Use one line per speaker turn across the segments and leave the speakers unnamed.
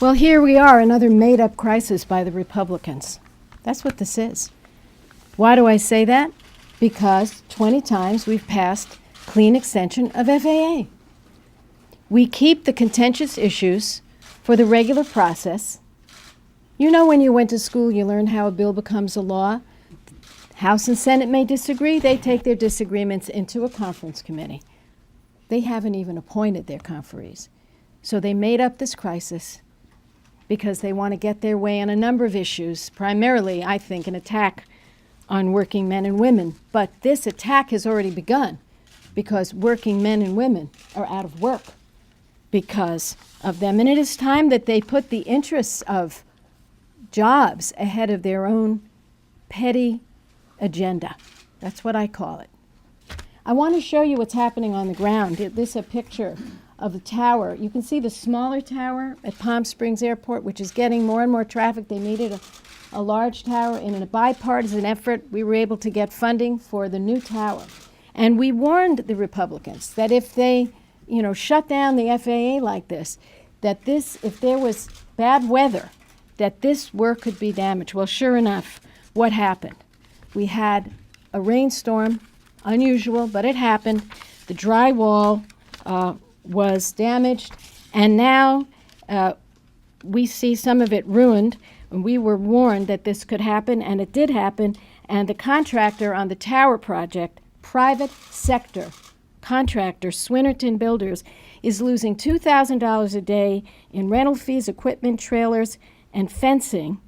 Well, here we are, another made-up crisis by the Republicans. That's what this is. Why do I say that? Because 20 times we've passed clean extension of FAA. We keep the contentious issues for the regular process. You know, when you went to school, you learned how a bill becomes a law. House and Senate may disagree. They take their disagreements into a conference committee. They haven't even appointed their conferees. So they made up this crisis because they want to get their way on a number of issues, primarily, I think, an attack on working men and women. But this attack has already begun because working men and women are out of work because of them. And it is time that they put the interests of jobs ahead of their own petty agenda. That's what I call it. I want to show you what's happening on the ground. This is a picture of the tower. You can see the smaller tower at Palm Springs Airport, which is getting more and more traffic. They needed a large tower. And in a bipartisan effort, we were able to get funding for the new tower. And we warned the Republicans that if they, shut down the FAA like this, that if there was bad weather, that this work could be damaged. Well, sure enough, what happened? We had a rainstorm, unusual, but it happened. The drywall was damaged, and now we see some of it ruined. And we were warned that this could happen, and it did happen. And the contractor on the tower project, private sector contractor, Swinnerton Builders, is losing $2,000 a day in rental fees, equipment, trailers, and fencing.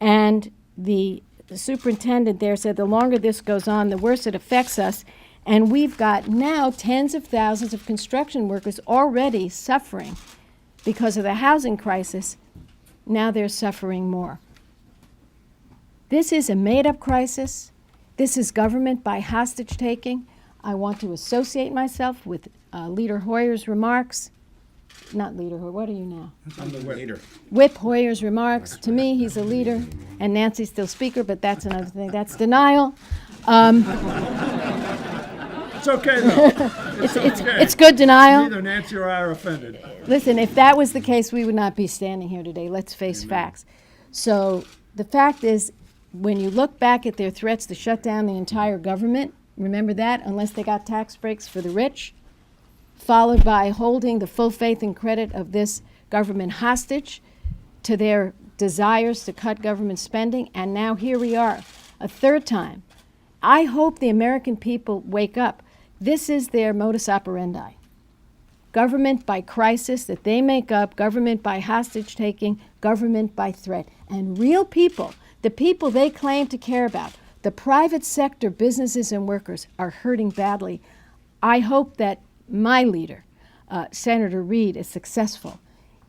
And the superintendent there said the longer this goes on, the worse it affects us. And we've got now tens of thousands of construction workers already suffering because of the housing crisis. Now they're suffering more. This is a made-up crisis. This is government by hostage-taking. I want to associate myself with Leader Hoyer's remarks. Not Leader Hoyer, what are you now?
I'm the leader.
Whip Hoyer's remarks. To me, he's a leader, and Nancy's still speaker, but that's another thing. That's denial.
It's okay, though.
It's good denial.
Neither Nancy or I are offended.
Listen, if that was the case, we would not be standing here today. Let's face facts. So the fact is, when you look back at their threats to shut down the entire government, remember that, unless they got tax breaks for the rich, followed by holding the full faith and credit of this government hostage to their desires to cut government spending, and now here we are, a third time. I hope the American people wake up. This is their modus operandi. Government by crisis that they make up, government by hostage-taking, government by threat. And real people, the people they claim to care about, the private sector businesses and workers, are hurting badly. I hope that my leader, Senator Reid, is successful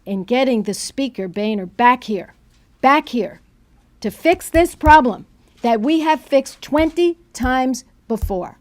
in getting the Speaker, Boehner, back here, to fix this problem that we have fixed 20 times before.